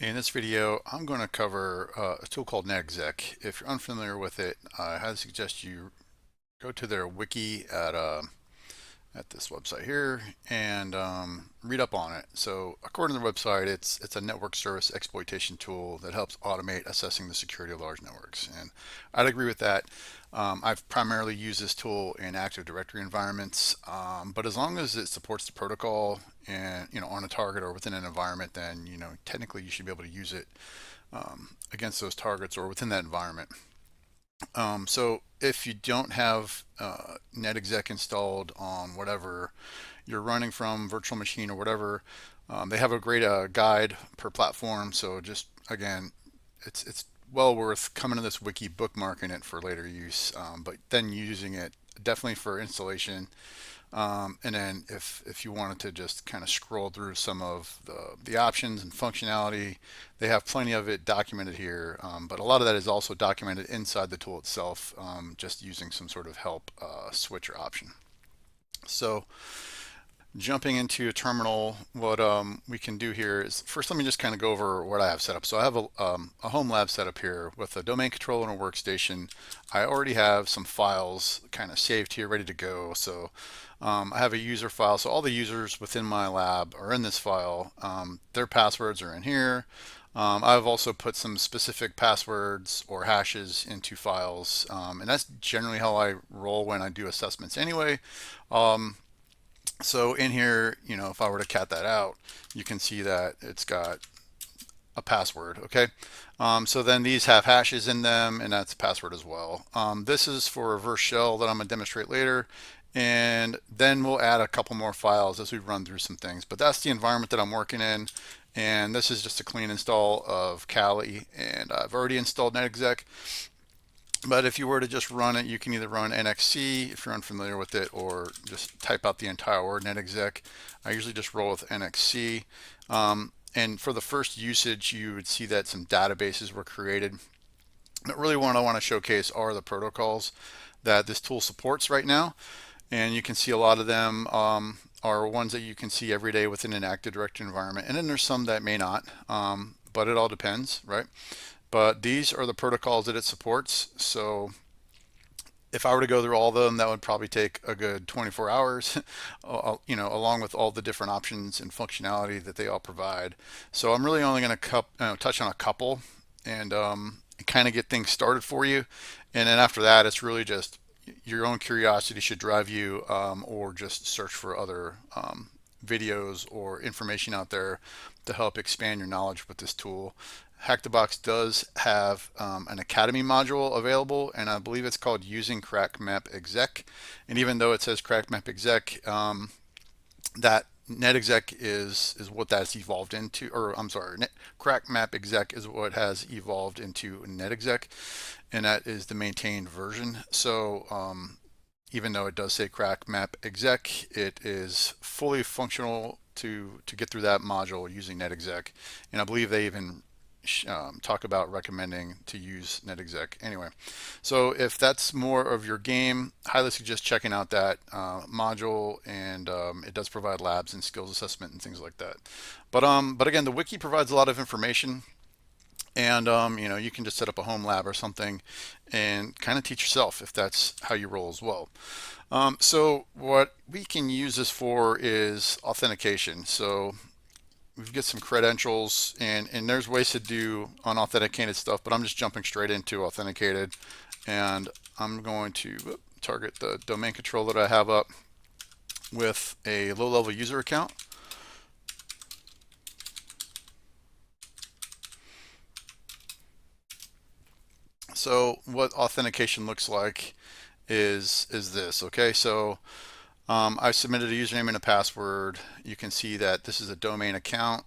In this video, I'm going to cover a tool called Netexec. If you're unfamiliar with it, I highly suggest you go to their wiki at this website here and read up on it. So, according to the website, it's a network service exploitation tool that helps automate assessing the security of large networks. And I'd agree with that. I've primarily used this tool in Active Directory environments, but as long as it supports the protocol and on a target or within an environment, then technically you should be able to use it against those targets or within that environment. So if you don't have Netexec installed on whatever you're running from, virtual machine or whatever, they have a great guide per platform. So just again, it's well worth coming to this wiki, bookmarking it for later use, but then using it definitely for installation. And then if you wanted to just kind of scroll through some of the options and functionality, they have plenty of it documented here. But a lot of that is also documented inside the tool itself, just using some sort of help switch or option. So jumping into a terminal, what we can do here is first let me just kind of go over what I have set up. So I have a home lab set up here with a domain controller and a workstation. I already have some files kind of saved here ready to go. So I have a user file. So all the users within my lab are in this file. Their passwords are in here. I've also put some specific passwords or hashes into files. And that's generally how I roll when I do assessments anyway. So in here, if I were to cat that out, you can see that it's got a password. Okay. So then these have hashes in them, and that's a password as well. This is for a reverse shell that I'm going to demonstrate later. And then we'll add a couple more files as we run through some things. But that's the environment that I'm working in. And this is just a clean install of Kali. And I've already installed Netexec. But if you were to just run it, you can either run NXC if you're unfamiliar with it, or just type out the entire word Netexec. I usually just roll with NXC. And for the first usage, you would see that some databases were created. But really what I want to showcase are the protocols that this tool supports right now. And you can see a lot of them are ones that you can see every day within an Active Directory environment. And then there's some that may not, but it all depends, right? But these are the protocols that it supports. So if I were to go through all of them, that would probably take a good 24 hours, along with all the different options and functionality that they all provide. So I'm really only going to touch on a couple and kind of get things started for you. And then after that, it's really just your own curiosity should drive you, or just search for other videos or information out there to help expand your knowledge with this tool. Hack the Box does have an Academy module available, and I believe it's called Using Crack Map Exec. And even though it says Crack Map Exec, that Netexec is what that's evolved into, or I'm sorry, Crack Map Exec is what has evolved into Netexec, and that is the maintained version. So even though it does say Crack Map Exec, it is fully functional to get through that module using Netexec. And I believe they even talk about recommending to use Netexec. Anyway, so if that's more of your game, highly suggest checking out that module, and it does provide labs and skills assessment and things like that. But again, the wiki provides a lot of information, and you can just set up a home lab or something and kind of teach yourself if that's how you roll as well. So what we can use this for is authentication. So we've got some credentials, and there's ways to do unauthenticated stuff, but I'm just jumping straight into authenticated, and I'm going to target the domain control that I have up with a low-level user account. So what authentication looks like is this. Okay, so I submitted a username and a password. You can see that this is a domain account.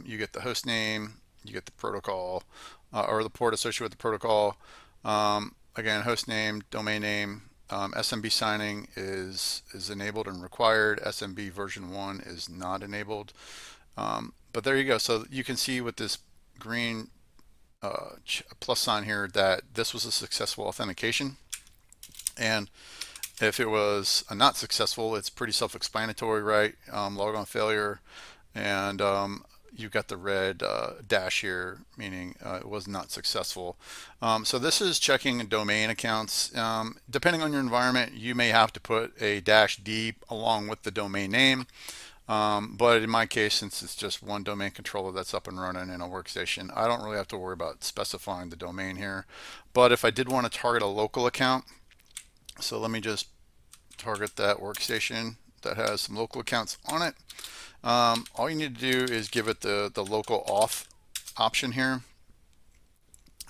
You get the host name, you get the protocol, or the port associated with the protocol. Again, host name, domain name. SMB signing is enabled and required. SMB version 1 is not enabled. But there you go. So you can see with this green plus sign here that this was a successful authentication. And if it was not successful, it's pretty self-explanatory, right? Logon failure, and you've got the red dash here, meaning it was not successful. So this is checking domain accounts. Depending on your environment, you may have to put a -D along with the domain name. But in my case, since it's just one domain controller that's up and running in a workstation, I don't really have to worry about specifying the domain here. But if I did want to target a local account, so let me just target that workstation that has some local accounts on it. All you need to do is give it the local auth option here,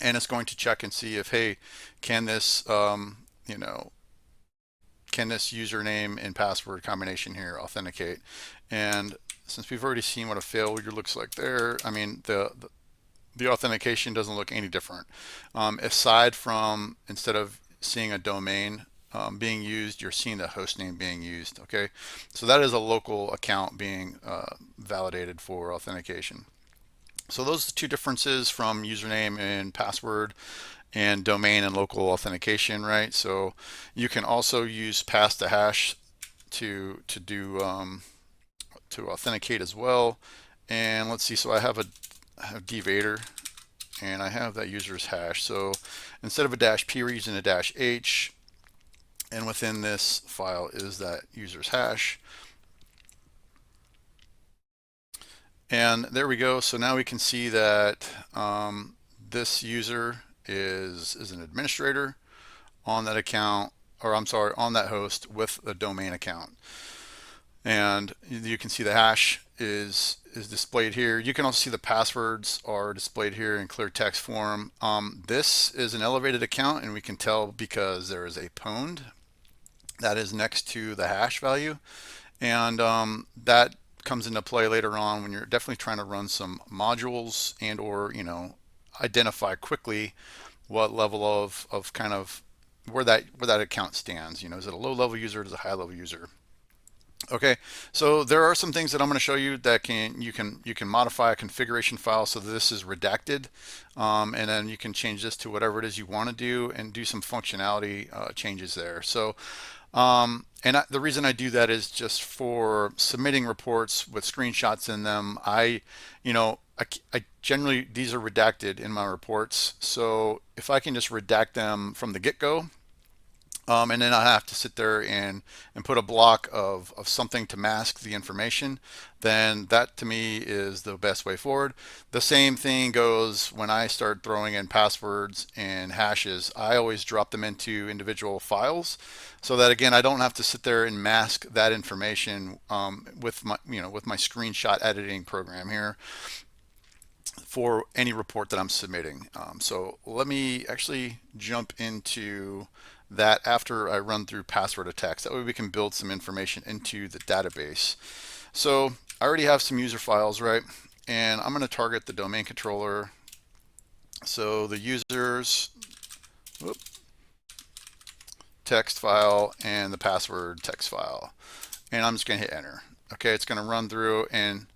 and it's going to check and see if, hey, can this can this username and password combination here authenticate? And since we've already seen what a failure looks like there, I mean the authentication doesn't look any different. Aside from, instead of seeing a domain being used, you're seeing the host name being used. Okay, so that is a local account being validated for authentication. So those are the two differences from username and password and domain and local authentication, right? So you can also use pass the hash to authenticate as well. And let's see, so I have dvader, and I have that user's hash. So instead of a -P, we're using a -H, and within this file is that user's hash. And there we go. So now we can see that this user is an administrator on that account, or I'm sorry, on that host with a domain account. And you can see the hash is displayed here. You can also see the passwords are displayed here in clear text form. This is an elevated account, and we can tell because there is a pwned that is next to the hash value, and that comes into play later on when you're definitely trying to run some modules and or identify quickly what level of kind of where that account stands. Is it a low level user, or is it a high level user? Okay, so there are some things that I'm going to show you that you can modify a configuration file so that this is redacted, and then you can change this to whatever it is you want to do and do some functionality changes there. So the reason I do that is just for submitting reports with screenshots in them. I generally, these are redacted in my reports. So if I can just redact them from the get-go, and then I have to sit there and put a block of something to mask the information, then that to me is the best way forward. The same thing goes when I start throwing in passwords and hashes. I always drop them into individual files so that, again, I don't have to sit there and mask that information with my screenshot editing program here for any report that I'm submitting. So let me actually jump into that after I run through password attacks. That way we can build some information into the database. So I already have some user files, right? And I'm going to target the domain controller. So the users, text file, and the password text file. And I'm just going to hit enter. Okay, it's going to run through, and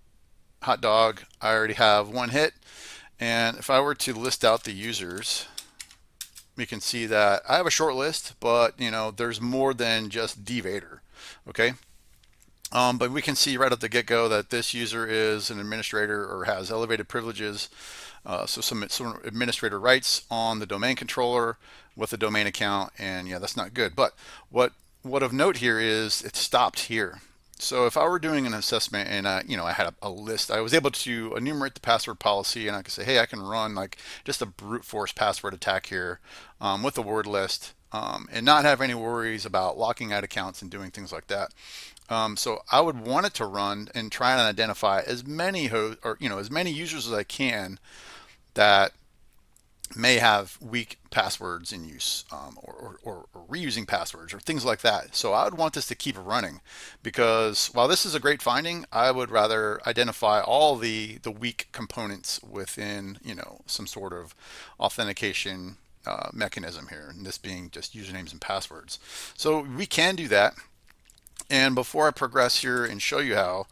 hot dog, I already have one hit. And if I were to list out the users, we can see that I have a short list, but there's more than just dvader. Okay, but we can see right at the get-go that this user is an administrator or has elevated privileges, so some administrator rights on the domain controller with a domain account, and yeah, that's not good. But what of note here is it stopped here. So if I were doing an assessment and I had a list, I was able to enumerate the password policy, and I could say, hey, I can run like just a brute force password attack here with a word list, and not have any worries about locking out accounts and doing things like that. So I would want it to run and try and identify as many as many users as I can that may have weak passwords in use, or reusing passwords or things like that. So I would want this to keep running, because while this is a great finding, I would rather identify all the weak components within some sort of authentication mechanism here, and this being just usernames and passwords. So we can do that. And before I progress here and show you how,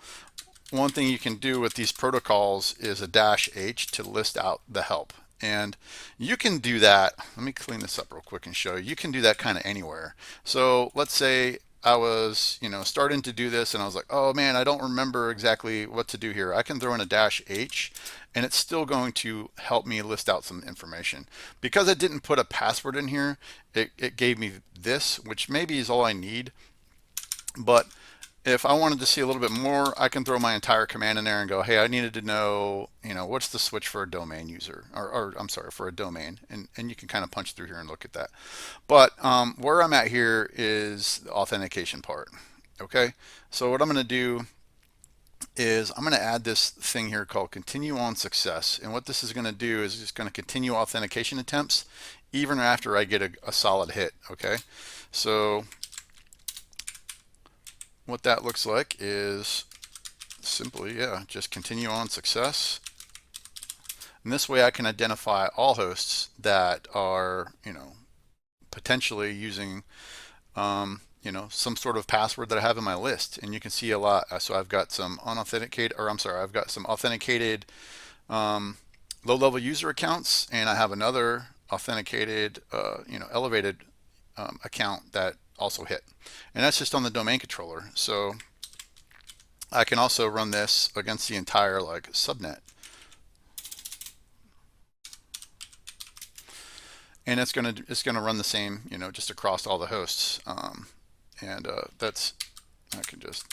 one thing you can do with these protocols is a -H to list out the help. And you can do that. Let me clean this up real quick and show you. You can do that kind of anywhere. So let's say I was, starting to do this and I was like, oh man, I don't remember exactly what to do here. I can throw in a -H and it's still going to help me list out some information. Because I didn't put a password in here, it gave me this, which maybe is all I need. But if I wanted to see a little bit more, I can throw my entire command in there and go, hey, I needed to know, what's the switch for a domain user, or I'm sorry, for a domain. And you can kind of punch through here and look at that. But where I'm at here is the authentication part. Okay, so what I'm going to do is I'm going to add this thing here called continue on success. And what this is going to do is just going to continue authentication attempts even after I get a solid hit. Okay, so what that looks like is simply, just continue on success. And this way I can identify all hosts that are, potentially using, some sort of password that I have in my list. And you can see a lot. So I've got some I've got some authenticated low-level user accounts, and I have another authenticated, elevated account that also hit. And that's just on the domain controller. So I can also run this against the entire subnet. And it's gonna run the same, just across all the hosts. That's, I can just,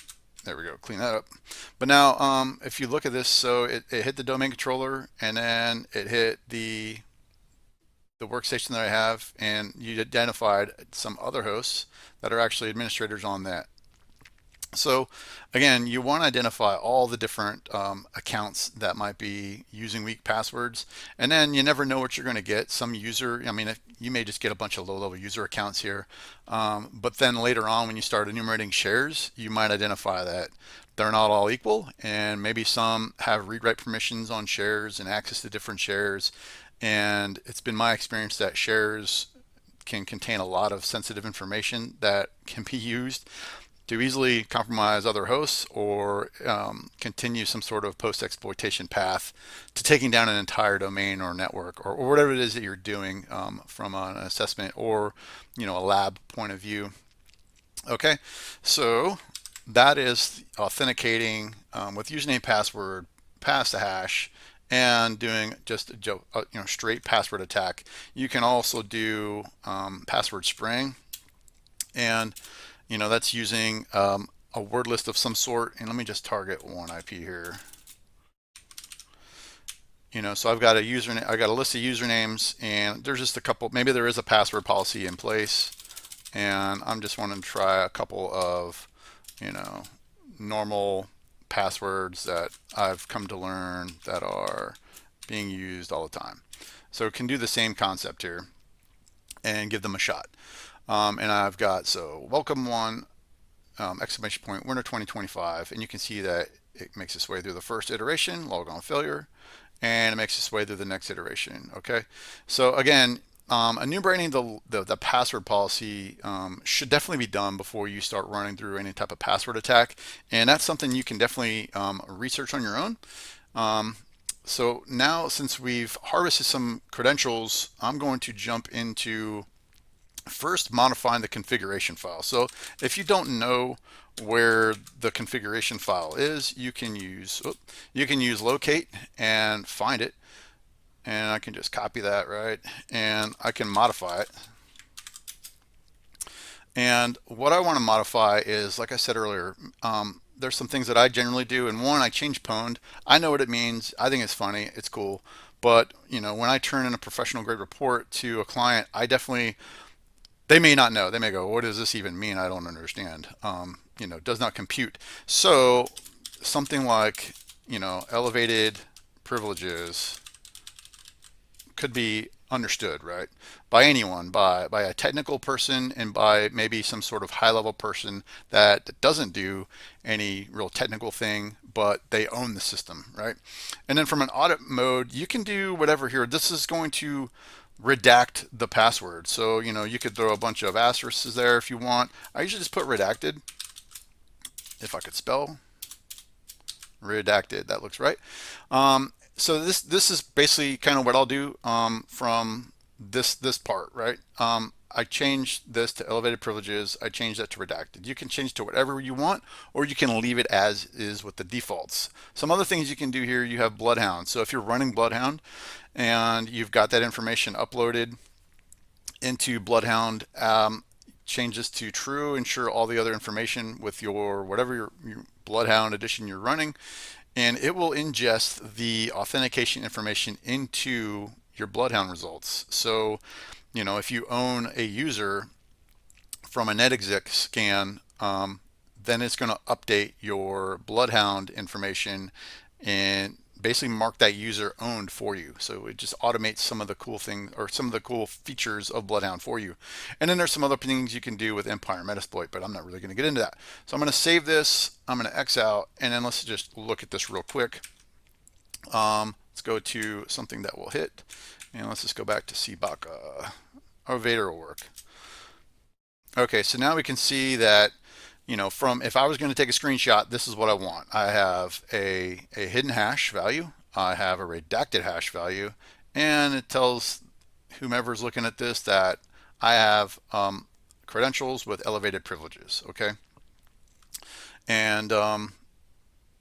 there we go, clean that up. But now if you look at this, so it hit the domain controller, and then it hit the workstation that I have, and you identified some other hosts that are actually administrators on that. So again, you want to identify all the different accounts that might be using weak passwords, and then you never know what you're going to get. Some user, you may just get a bunch of low-level user accounts here, but then later on when you start enumerating shares, you might identify that they're not all equal, and maybe some have read-write permissions on shares and access to different shares. And it's been my experience that shares can contain a lot of sensitive information that can be used to easily compromise other hosts or continue some sort of post-exploitation path to taking down an entire domain or network or whatever it is that you're doing from an assessment or a lab point of view. Okay, so that is authenticating with username, password, pass the hash, and doing just a straight password attack. You can also do password spraying, and that's using a word list of some sort. And let me just target one IP here. So I've got a username, I got a list of usernames, and there's just a couple. Maybe there is a password policy in place, and I'm just wanting to try a couple of normal passwords that I've come to learn that are being used all the time. So it can do the same concept here and give them a shot. And I've got, so welcome one, exclamation point, winter 2025, and you can see that it makes its way through the first iteration, logon failure, and it makes its way through the next iteration. Okay, so again, enumerating the password policy should definitely be done before you start running through any type of password attack, and that's something you can definitely research on your own. So now, since we've harvested some credentials, I'm going to jump into first modifying the configuration file. So if you don't know where the configuration file is, you can use locate and find it. And I can just copy that, right? And I can modify it. And what I want to modify is, like I said earlier, there's some things that I generally do. And one, I change pwned. I know what it means. I think it's funny. It's cool. But when I turn in a professional grade report to a client, they may not know. They may go, what does this even mean? I don't understand. Does not compute. So something like, elevated privileges could be understood, right, by anyone, by a technical person, and by maybe some sort of high-level person that doesn't do any real technical thing, but they own the system, right? And then from an audit mode, you can do whatever here. This is going to redact the password. So, you could throw a bunch of asterisks there if you want. I usually just put redacted. If I could spell redacted, that looks right. So this is basically kind of what I'll do from this part, right? I changed this to elevated privileges. I changed that to redacted. You can change to whatever you want, or you can leave it as is with the defaults. Some other things you can do here, you have Bloodhound. So if you're running Bloodhound and you've got that information uploaded into Bloodhound, change this to true, ensure all the other information with your whatever your Bloodhound edition you're running, and it will ingest the authentication information into your Bloodhound results. So, you know, if you own a user from a Netexec scan, then it's going to update your Bloodhound information and basically mark that user owned for you. So it just automates some of the cool things or some of the cool features of Bloodhound for you. And then there's some other things you can do with Empire Metasploit, but I'm not really going to get into that. So I'm going to save this. I'm going to X out, and then let's just look at this real quick. Let's go to something that will hit, and let's just go back to CBACA. Our Vader will work. Okay, so now we can see that, you know, from if I was going to take a screenshot, this is what I want. I have a hidden hash value, I have a redacted hash value, and it tells whomever's looking at this that I have credentials with elevated privileges. Okay, and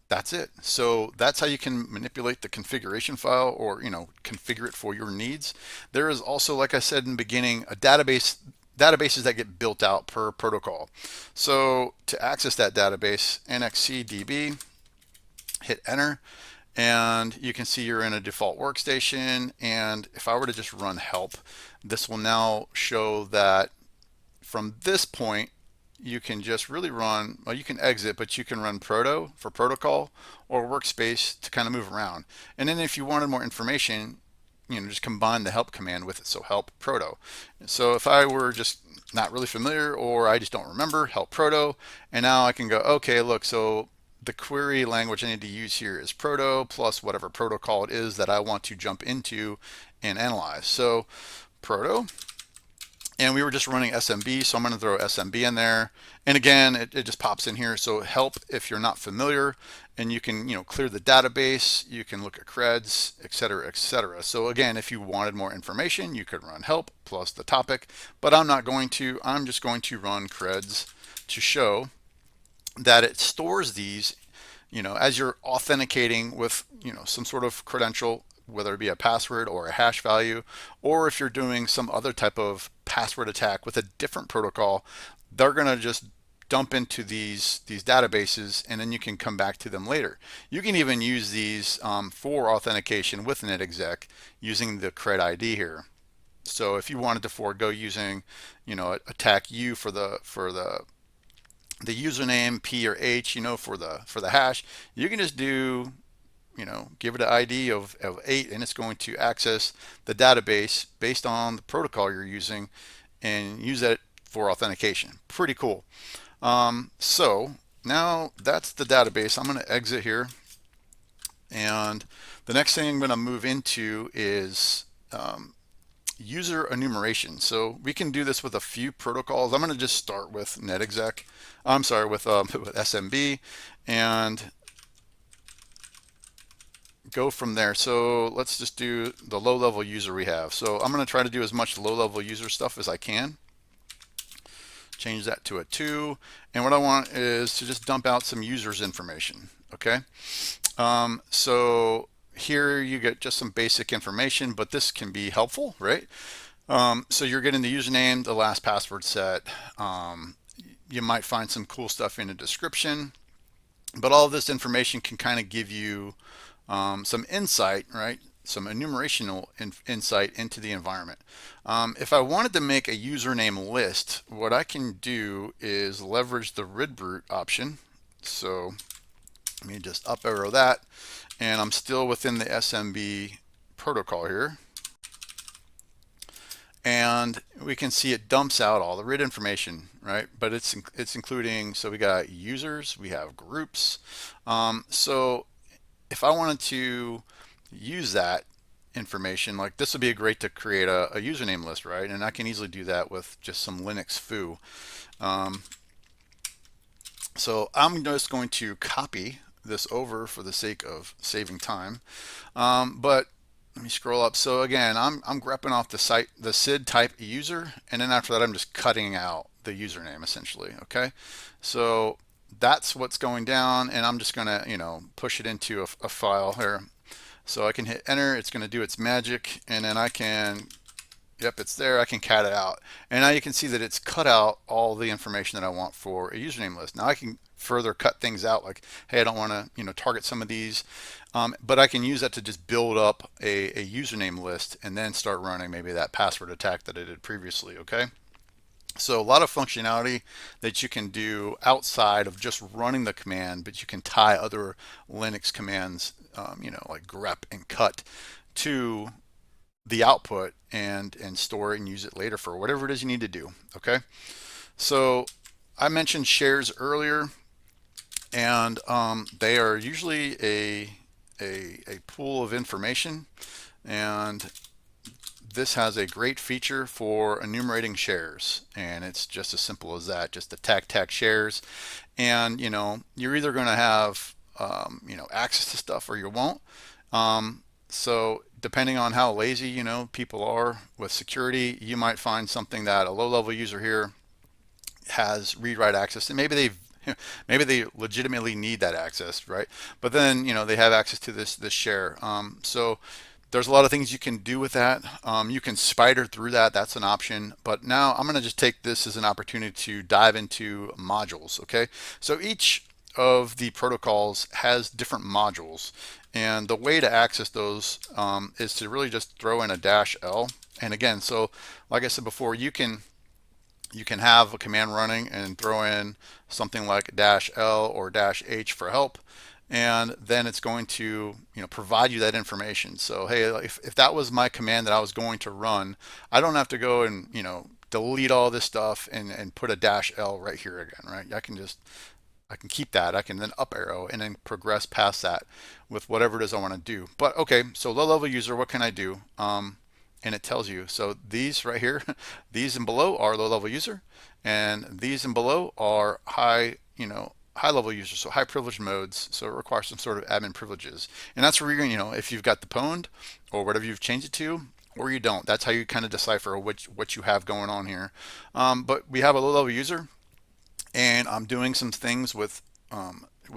that's it. So that's how you can manipulate the configuration file, or, you know, configure it for your needs. There is also, like I said in the beginning, a databases that get built out per protocol. So to access that database, NXCDB, hit enter, and you can see you're in a default workstation. And if I were to just run help, this will now show that from this point, you can just really run, well, you can exit, but you can run proto for protocol or workspace to kind of move around. And then if you wanted more information, you know, just combine the help command with it. So help proto. So if I were just not really familiar, or I just don't remember, help proto, and now I can go, okay, look, so the query language I need to use here is proto plus whatever protocol it is that I want to jump into and analyze. So proto, and we were just running SMB, so I'm going to throw SMB in there. And again, it just pops in here. So help if you're not familiar, and you can, you know, clear the database, you can look at creds, etc., etc. So again, if you wanted more information, you could run help plus the topic, but I'm not going to. I'm just going to run creds to show that it stores these, you know, as you're authenticating with, you know, some sort of credential, whether it be a password or a hash value, or if you're doing some other type of password attack with a different protocol, they're going to just dump into these databases, and then you can come back to them later. You can even use these for authentication with Netexec using the cred ID here. So if you wanted to forego using, you know, attack U for the username, P or H, you know, for the hash, you can just do, you know, give it an ID of 8, and it's going to access the database based on the protocol you're using and use that for authentication. Pretty cool. So now that's the database. I'm going to exit here, and the next thing I'm going to move into is user enumeration. So we can do this with a few protocols. I'm going to just start with Netexec. I'm sorry, with SMB, and go from there. So let's just do the low-level user we have. So I'm going to try to do as much low-level user stuff as I can. Change that to a 2, and what I want is to just dump out some users information. Okay, so here you get just some basic information, but this can be helpful, right? So you're getting the username, the last password set. You might find some cool stuff in the description, but all of this information can kind of give you some insight, right? Some enumerational insight into the environment. If I wanted to make a username list, what I can do is leverage the ridroot option. So let me just up arrow that, and I'm still within the SMB protocol here. And we can see it dumps out all the RID information, right? But it's including, so we got users, we have groups. So if I wanted to use that information, like this would be great to create a username list, right? And I can easily do that with just some Linux foo. So I'm just going to copy this over for the sake of saving time. But let me scroll up. So again, I'm grepping off the site, the SID type user, and then after that, I'm just cutting out the username essentially. Okay, so that's what's going down, and I'm just gonna, push it into a file here. So I can hit enter. It's gonna do its magic, and then I can, yep, it's there. I can cat it out, and now you can see that it's cut out all the information that I want for a username list. Now I can further cut things out, like, hey, I don't want to, target some of these, but I can use that to just build up a username list and then start running maybe that password attack that I did previously. Okay. So a lot of functionality that you can do outside of just running the command, but you can tie other Linux commands, like grep and cut, to the output and store it and use it later for whatever it is you need to do. Okay. So I mentioned shares earlier, and they are usually a pool of information, and this has a great feature for enumerating shares, and it's just as simple as that, just attack shares. And you're either going to have access to stuff or you won't. So depending on how lazy people are with security, you might find something that a low-level user here has read-write access, and maybe they legitimately need that access, right? But then they have access to this share. So there's a lot of things you can do with that. You can spider through that. That's an option. But now I'm going to just take this as an opportunity to dive into modules. Okay, so each of the protocols has different modules, and the way to access those is to really just throw in a -L. And again, so like I said before, you can have a command running and throw in something like -L or -H for help, and then it's going to provide you that information. So hey, if that was my command that I was going to run, I don't have to go and delete all this stuff and put a -L right here again, right? I can keep that. I can then up arrow and then progress past that with whatever it is I want to do. But okay, so low level user, what can I do? And it tells you. So these right here, these and below are low level user, and these and below are high level users, so high privilege modes. So it requires some sort of admin privileges, and that's where you're going, if you've got the pwned or whatever you've changed it to, or you don't. That's how you kind of decipher what you have going on here. But we have a low level user, and I'm doing some things with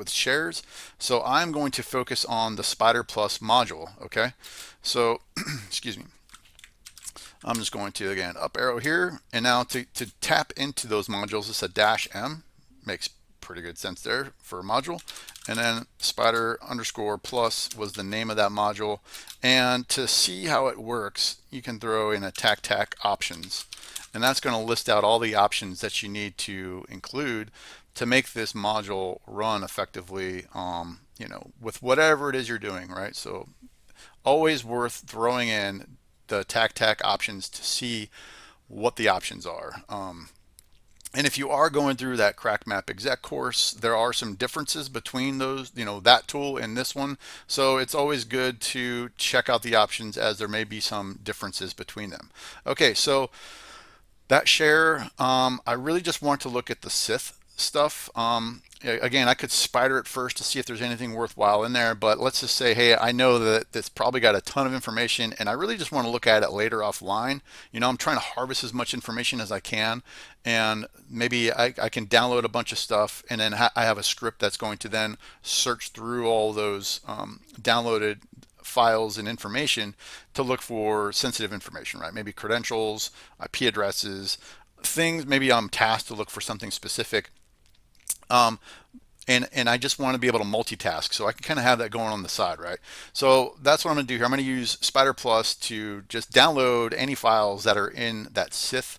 shares. So I'm going to focus on the Spider Plus module. Okay, so excuse me. I'm just going to, again, up arrow here, and now to tap into those modules, it's a -M. Makes pretty good sense there for a module. And then spider underscore plus was the name of that module. And to see how it works, you can throw in attack options, and that's going to list out all the options that you need to include to make this module run effectively, with whatever it is you're doing, right? So always worth throwing in the attack options to see what the options are. And if you are going through that crack map exec course, there are some differences between those, that tool and this one. So it's always good to check out the options, as there may be some differences between them. Okay, so that share, I really just want to look at the Sith stuff. Again, I could spider it first to see if there's anything worthwhile in there, but let's just say, hey, I know that it's probably got a ton of information, and I really just want to look at it later offline. I'm trying to harvest as much information as I can, and maybe I can download a bunch of stuff, and then I have a script that's going to then search through all those downloaded files and information to look for sensitive information, right? Maybe credentials, IP addresses, things. Maybe I'm tasked to look for something specific. And I just want to be able to multitask, so I can kind of have that going on the side, right? So that's what I'm going to do here. I'm going to use Spider Plus to just download any files that are in that Sith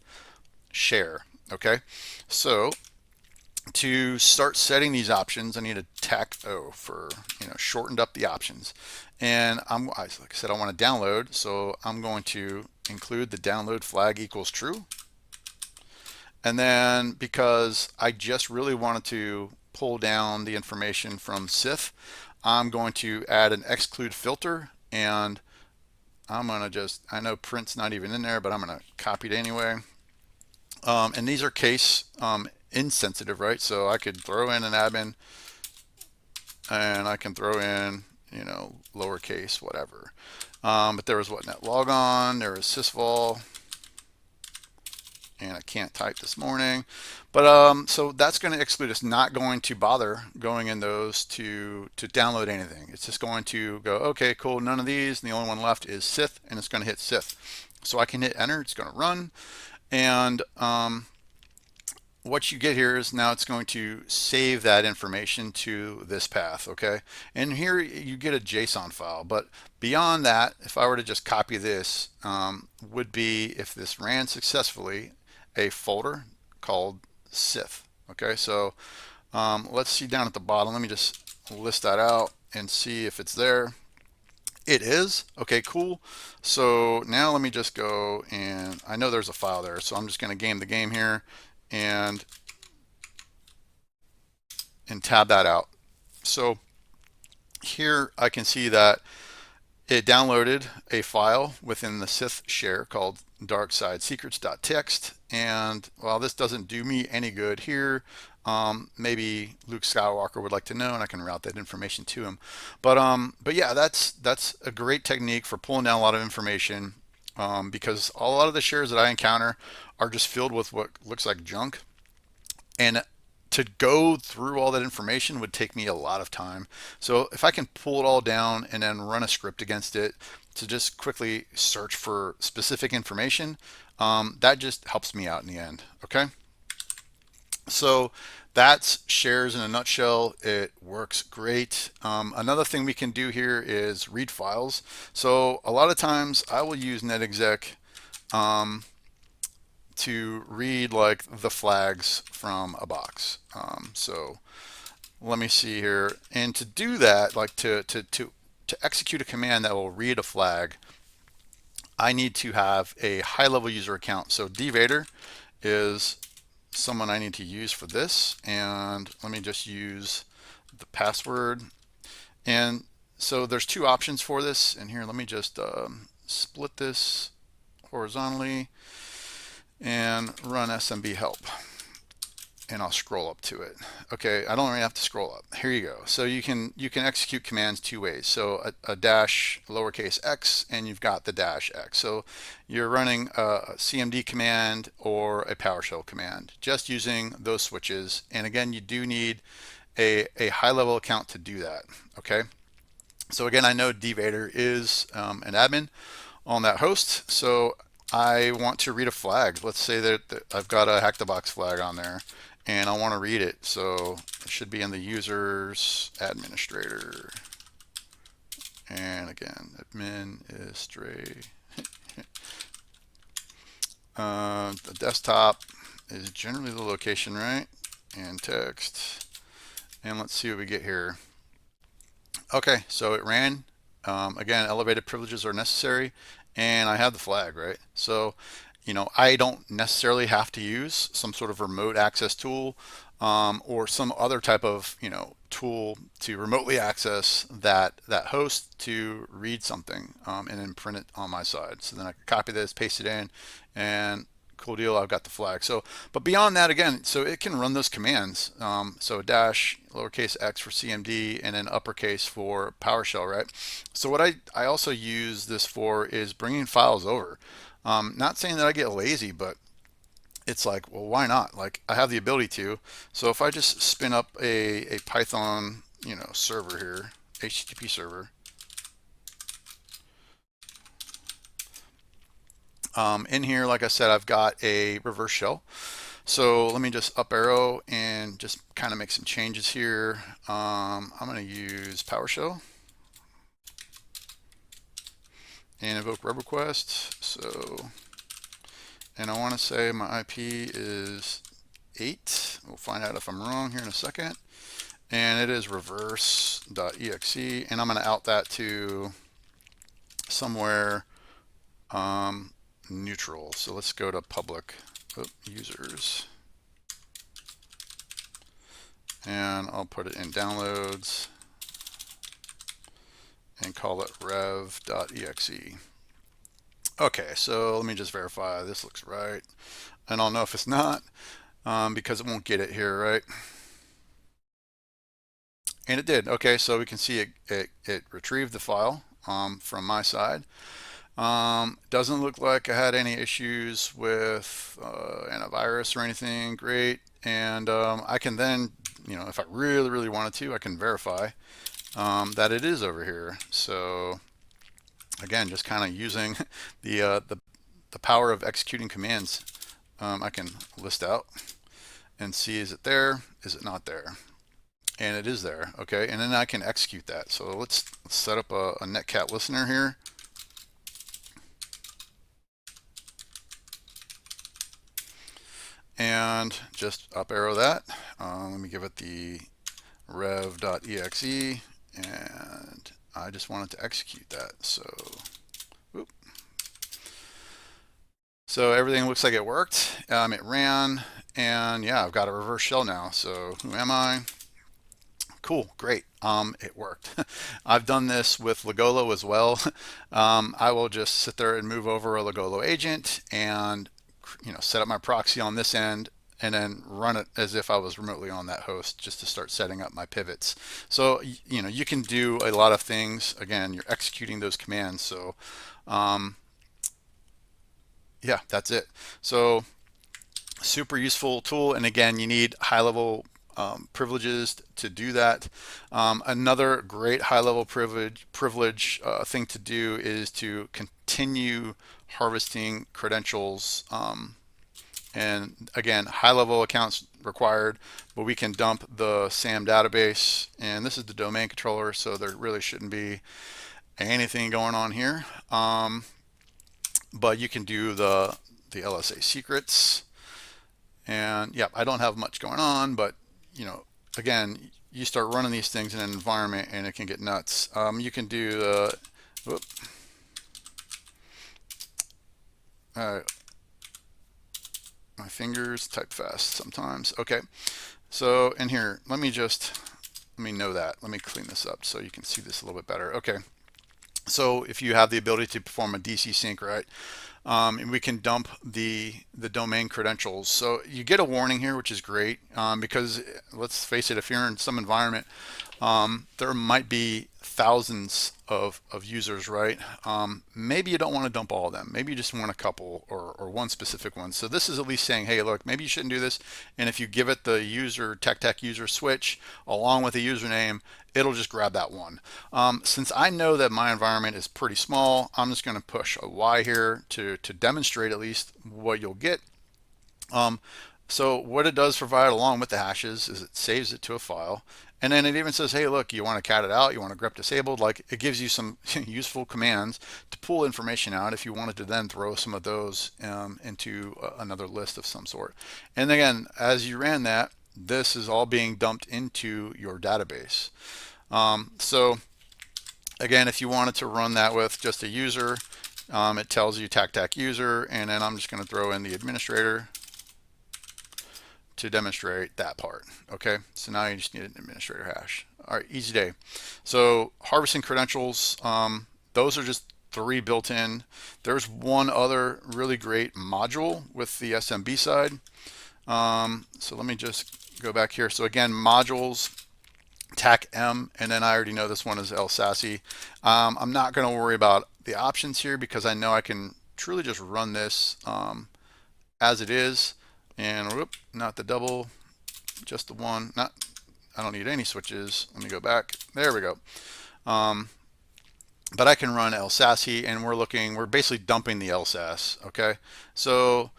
share. Okay, so to start setting these options, I need a TAC O for shortened up the options. And like I said, I want to download, so I'm going to include the download flag equals true. And then because I just really wanted to pull down the information from Sith, I'm going to add an exclude filter, and I'm going to I know print's not even in there, but I'm going to copy it anyway. And these are case insensitive, right? So I could throw in an admin, and I can throw in, lowercase, whatever. But there was .NET logon, there was sysvol, and I can't type this morning. But so that's going to exclude. It's not going to bother going in those to download anything. It's just going to go, okay, cool, none of these, and the only one left is Sith, and it's going to hit Sith. So I can hit enter, it's going to run, and what you get here is now it's going to save that information to this path, okay? And here you get a JSON file, but beyond that, if I were to just copy this, would be, if this ran successfully, a folder called Sith, okay? So let's see down at the bottom. Let me just list that out and see if it's there. It is. Okay, cool. So now let me just go, and I know there's a file there, so I'm just going to game the game here and tab that out. So here I can see that it downloaded a file within the Sith share called darksidesecrets.txt, and while this doesn't do me any good here, maybe Luke Skywalker would like to know, and I can route that information to him. But yeah, that's a great technique for pulling down a lot of information, because a lot of the shares that I encounter are just filled with what looks like junk, and to go through all that information would take me a lot of time. So if I can pull it all down and then run a script against it to just quickly search for specific information, that just helps me out in the end. Okay. So that's shares in a nutshell. It works great. Another thing we can do here is read files. So a lot of times I will use Netexec to read like the flags from a box. So let me see here. And to do that, like to execute a command that will read a flag, I need to have a high-level user account. So dvader is someone I need to use for this, and let me just use the password. And so there's two options for this, and here let me just split this horizontally and run SMB help, and I'll scroll up to it. Okay, I don't really have to scroll up. Here you go. So you can execute commands two ways. So a dash lowercase x, and you've got the dash x. So you're running a CMD command or a PowerShell command, just using those switches. And again, you do need a high-level account to do that. Okay. So again, I know dvader is an admin on that host. So I want to read a flag. Let's say that I've got a hack the box flag on there, and I want to read it. So it should be in the users administrator, and again, administrator. The desktop is generally the location, right? And text, and let's see what we get here. Okay, so it ran. Again, elevated privileges are necessary, and I have the flag, right? So, I don't necessarily have to use some sort of remote access tool, or some other type of, tool to remotely access that host to read something, and then print it on my side. So then I can copy this, paste it in, and cool deal, I've got the flag. So, but beyond that, again, so it can run those commands. So dash lowercase x for CMD, and then uppercase for PowerShell, right? So what I also use this for is bringing files over. Not saying that I get lazy, but it's like, well, why not? Like, I have the ability to. So if I just spin up a Python, server here, HTTP server, in here, like I said, I've got a reverse shell. So let me just up arrow and just kind of make some changes here. I'm going to use PowerShell and invoke web request. So, and I want to say my IP is 8. We'll find out if I'm wrong here in a second. And it is reverse.exe, and I'm going to out that to somewhere neutral. So let's go to public users, and I'll put it in downloads and call it rev.exe. Okay, so let me just verify this looks right, and I'll know if it's not, because it won't get it here, right? And it did. Okay, so we can see it retrieved the file, from my side. Doesn't look like I had any issues with antivirus or anything. Great. And I can then, if I really, really wanted to, I can verify that it is over here. So again, just kind of using the power of executing commands, I can list out and see, is it there? Is it not there? And it is there. Okay, and then I can execute that. So let's set up a netcat listener here. And just up arrow that. Let me give it the rev.exe, and I just wanted to execute that. So everything looks like it worked. It ran, and yeah, I've got a reverse shell now. So who am I? Cool, great. It worked. I've done this with Legolo as well. I will just sit there and move over a Legolo agent and set up my proxy on this end and then run it as if I was remotely on that host just to start setting up my pivots. So you can do a lot of things. Again, you're executing those commands. So yeah, that's it. So super useful tool. And again, you need high-level privileges to do that. Another great high-level privilege thing to do is to continue harvesting credentials. And again, high-level accounts required, but we can dump the SAM database, and this is the domain controller, so there really shouldn't be anything going on here. But you can do the LSA secrets, and yeah, I don't have much going on, but again, you start running these things in an environment and it can get nuts. You can do the my fingers type fast sometimes. Okay, so in here, let me know that. Let me clean this up so you can see this a little bit better. Okay, so if you have the ability to perform a DC sync, right, and we can dump the domain credentials. So you get a warning here, which is great, because let's face it, if you're in some environment, there might be thousands of users, right? Maybe you don't want to dump all of them. Maybe you just want a couple or one specific one. So this is at least saying, hey, look, maybe you shouldn't do this. And if you give it the user tech user switch along with the username, it'll just grab that one. Since I know that my environment is pretty small, I'm just going to push a Y here to demonstrate at least what you'll get. So what it does provide along with the hashes is it saves it to a file. And then it even says, hey, look, you want to cat it out, you want to grep disabled, like it gives you some useful commands to pull information out if you wanted to then throw some of those into another list of some sort. And again, as you ran that, this is all being dumped into your database. So again, if you wanted to run that with just a user, it tells you tac user, and then I'm just going to throw in the administrator to demonstrate that part. Okay, so now you just need an administrator hash. All right, easy day. So harvesting credentials, those are just 3 built in. There's one other really great module with the SMB side. So let me just go back here. So again, modules, TAC M, and then I already know this one is LSASI. I'm not going to worry about the options here because I know I can truly just run this as it is. And whoop, not the double, just the one. I don't need any switches. Let me go back. There we go. But I can run LSASI, and we're basically dumping the LSAS. Okay, so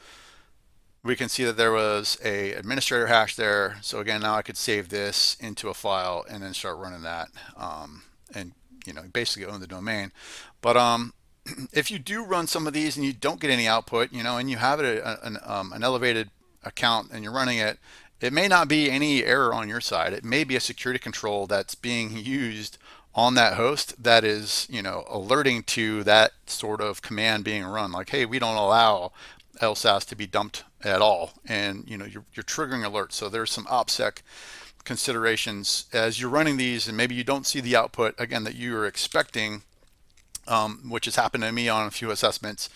we can see that there was a administrator hash there. So again, now I could save this into a file and then start running that, and basically own the domain. But if you do run some of these and you don't get any output, and you have it an elevated account and you're running it, it may not be any error on your side. It may be a security control that's being used on that host that is, alerting to that sort of command being run. Like, hey, we don't allow LSAS to be dumped at all, and you're triggering alerts. So there's some OPSEC considerations as you're running these, and maybe you don't see the output again that you are expecting. which has happened to me on a few assessments,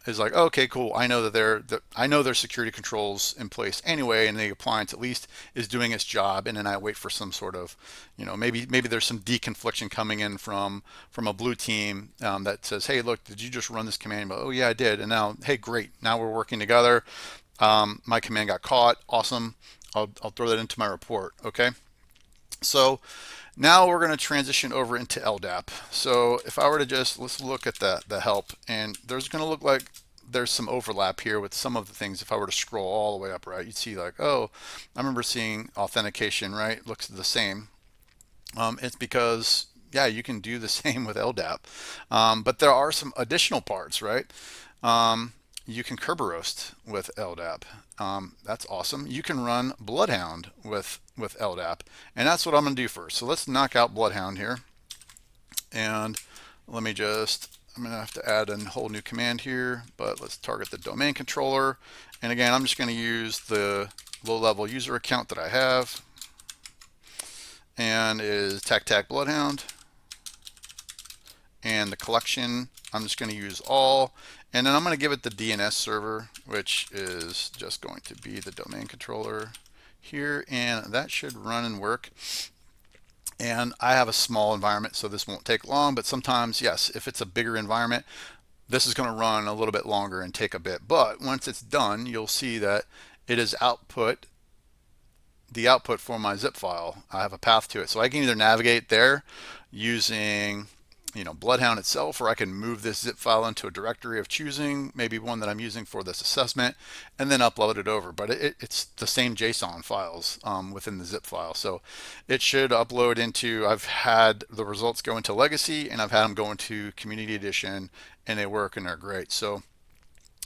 is like, okay, cool. I know that I know there's security controls in place anyway, and the appliance at least is doing its job. And then I wait for some sort of, maybe there's some deconfliction coming in from a blue team that says, hey, look, did you just run this command? Oh yeah, I did. And now, hey, great. Now we're working together. My command got caught. Awesome. I'll throw that into my report. Okay. So now we're going to transition over into LDAP. So if I were to let's look at the help, and there's going to look like there's some overlap here with some of the things. If I were to scroll all the way up, right, you'd see like, oh, I remember seeing authentication, right? Looks the same. It's because, yeah, you can do the same with LDAP. But there are some additional parts, right? You can Kerberoast with LDAP. That's awesome. You can run Bloodhound with LDAP, and that's what I'm going to do first. So let's knock out Bloodhound here, and I'm going to have to add a whole new command here, but let's target the domain controller. And again, I'm just going to use the low-level user account that I have, and is tac Bloodhound, and the collection I'm just going to use all, and then I'm going to give it the DNS server, which is just going to be the domain controller here, and that should run and work. And I have a small environment, so this won't take long, but sometimes, yes, if it's a bigger environment, this is going to run a little bit longer and take a bit. But once it's done, you'll see that it is the output for my zip file. I have a path to it, so I can either navigate there using Bloodhound itself, or I can move this zip file into a directory of choosing, maybe one that I'm using for this assessment, and then upload it over. But it's the same JSON files within the zip file, so it should upload into, I've had the results go into legacy, and I've had them go into community edition, and they work and they're great. So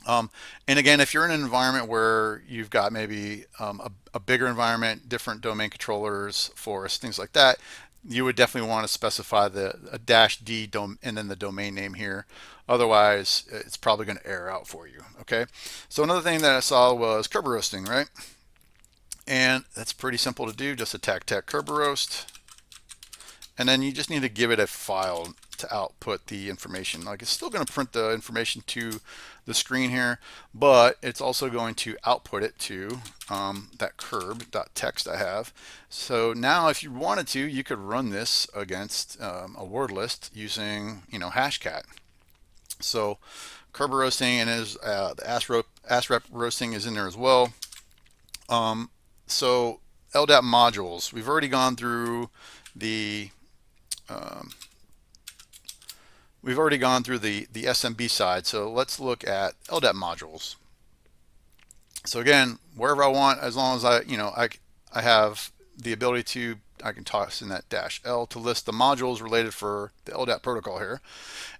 and again, if you're in an environment where you've got maybe a bigger environment, different domain controllers, forests, things like that, you would definitely want to specify the -d and then the domain name here. Otherwise, it's probably going to error out for you. Okay. So another thing that I saw was Kerberoasting, right? And that's pretty simple to do. Just attack Kerberoast, and then you just need to give it a file to output the information. Like, it's still going to print the information to the screen here, but it's also going to output it to that kerb.txt I have. So now if you wanted to, you could run this against a word list using hashcat. So Kerberoasting, and the ASREP roasting is in there as well. So LDAP modules, we've already gone through the the SMB side, so let's look at LDAP modules. So again, wherever I want, as long as I have the ability to, I can toss in that -L to list the modules related for the LDAP protocol here,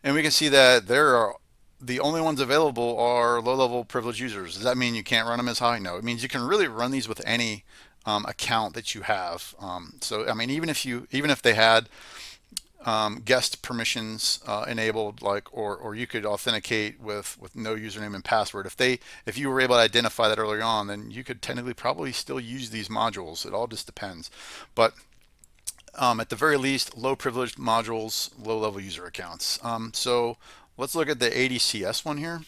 and we can see that the only ones available are low-level privileged users. Does that mean you can't run them as high? No, it means you can really run these with any account that you have. So I mean, even if they had guest permissions enabled, or you could authenticate with no username and password. If you were able to identify that early on, then you could technically probably still use these modules. It all just depends. But at the very least, low privileged modules, low level user accounts. So let's look at the ADCS one here.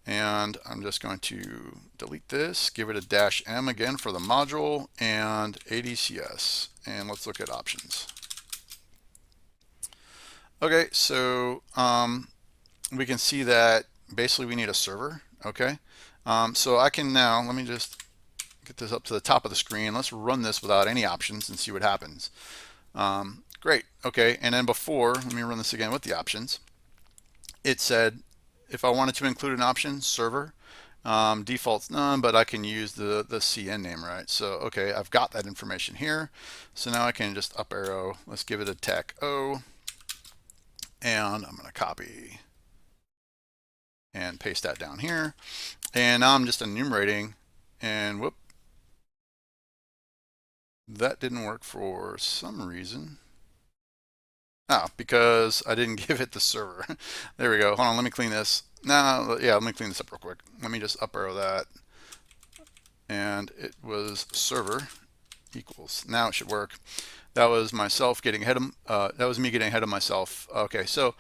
And I'm just going to delete this, give it a -M again for the module, and ADCS. And let's look at options. Okay, so we can see that basically we need a server. Okay, so I can now, let me just get this up to the top of the screen. Let's run this without any options and see what happens. Great. Okay, and then before, let me run this again with the options. It said if I wanted to include an option, server, default's none, but I can use the CN name, right? So okay, I've got that information here. So now I can just up arrow. Let's give it a tech O. And I'm going to copy and paste that down here. And now I'm just enumerating, and whoop, that didn't work for some reason. Because I didn't give it the server. There we go. Hold on, let me clean this. Now, yeah, let me clean this up real quick. Let me just up arrow that. And it was server equals. Now it should work. That was myself getting ahead of, that was me getting ahead of myself. Okay, so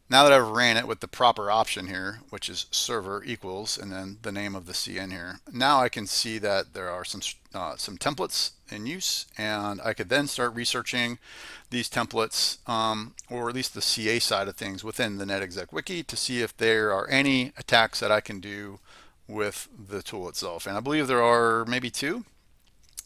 Now that I've ran it with the proper option here, which is server equals and then the name of the CN here, now I can see that there are some templates in use, and I could then start researching these templates, or at least the CA side of things within the Netexec Wiki, to see if there are any attacks that I can do with the tool itself. And I believe there are maybe two.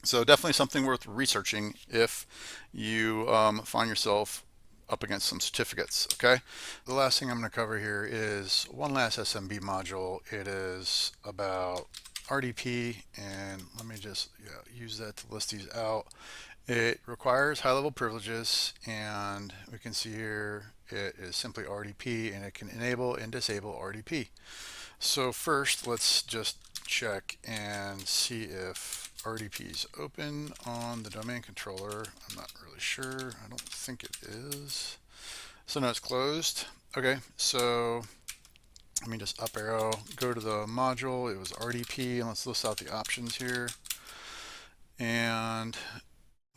So definitely something worth researching if you find yourself up against some certificates. Okay, the last thing I'm going to cover here is one last SMB module. It is about RDP, and let me just use that to list these out. It requires high-level privileges, and we can see here it is simply RDP, and it can enable and disable RDP. So first, let's just check and see if RDP is open on the domain controller. I'm not really sure. I don't think it is. So no, it's closed. Okay, so let me just up arrow, go to the module. It was RDP, and let's list out the options here. And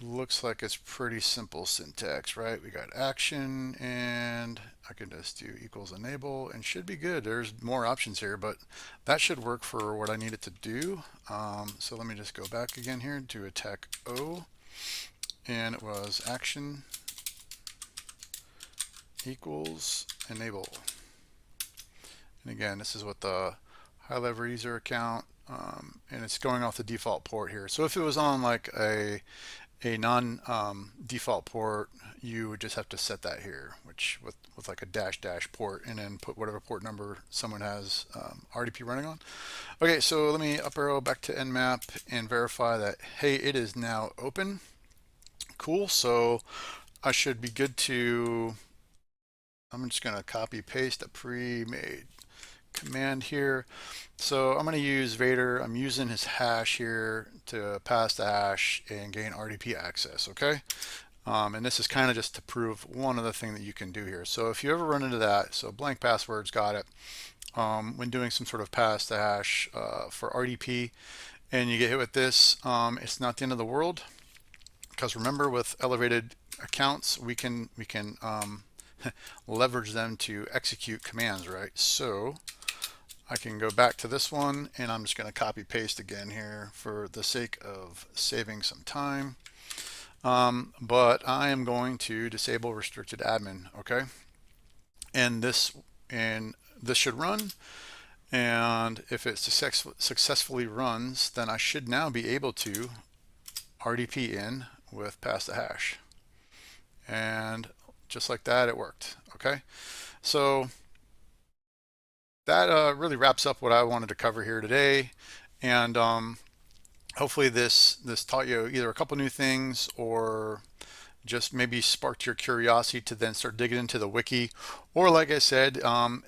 looks like it's pretty simple syntax, right? We got action, and I can just do equals enable and should be good. There's more options here, but that should work for what I need it to do. So let me just go back again here to attack O, and it was action equals enable. And again, this is with the high level user account, and it's going off the default port here. So if it was on like a non-default port, you would just have to set that here, which with like a -- port, and then put whatever port number someone has RDP running on. Okay, so let me up arrow back to Nmap and verify that, hey, it is now open. Cool, so I should be good to, I'm just going to copy paste a pre-made command here. So I'm going to use Vader. I'm using his hash here to pass the hash and gain RDP access. Okay, and this is kind of just to prove one other thing that you can do here. So if you ever run into that, so blank passwords, got it, when doing some sort of pass the hash for RDP, and you get hit with this, it's not the end of the world, because remember, with elevated accounts, we can leverage them to execute commands, right? So I can go back to this one, and I'm just going to copy paste again here for the sake of saving some time. But I am going to disable restricted admin. Okay, and this should run, and if it successfully runs, then I should now be able to RDP in with pass the hash, and just like that, it worked. Okay, so that really wraps up what I wanted to cover here today, and hopefully this taught you either a couple new things, or just maybe sparked your curiosity to then start digging into the wiki. Or like I said,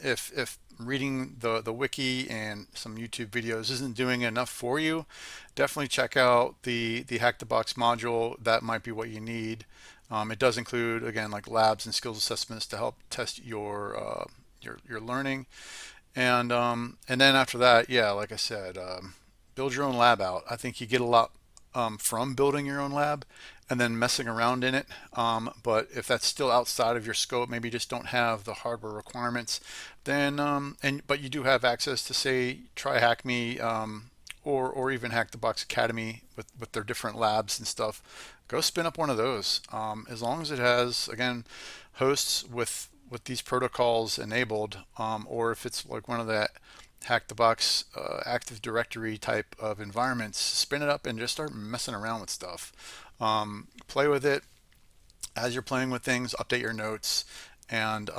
if reading the wiki and some YouTube videos isn't doing enough for you, definitely check out the Hack the Box module. That might be what you need. It does include, again, like labs and skills assessments to help test your learning. And then after that, yeah, like I said, build your own lab out. I think you get a lot from building your own lab and then messing around in it. But if that's still outside of your scope, maybe you just don't have the hardware requirements, then but you do have access to, say, try Hack Me, or even Hack the Box Academy with their different labs and stuff. Go spin up one of those. As long as it has, again, hosts with these protocols enabled, or if it's like one of the Hack the Box Active Directory type of environments, spin it up and just start messing around with stuff. Play with it as you're playing with things. Update your notes, and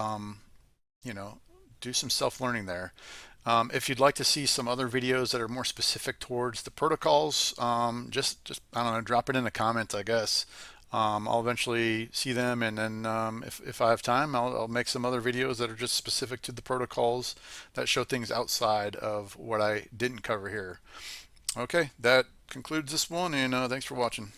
do some self-learning there. If you'd like to see some other videos that are more specific towards the protocols, just I don't know, drop it in the comments, I guess. I'll eventually see them, and then if I have time, I'll make some other videos that are just specific to the protocols that show things outside of what I didn't cover here. Okay, that concludes this one, and thanks for watching.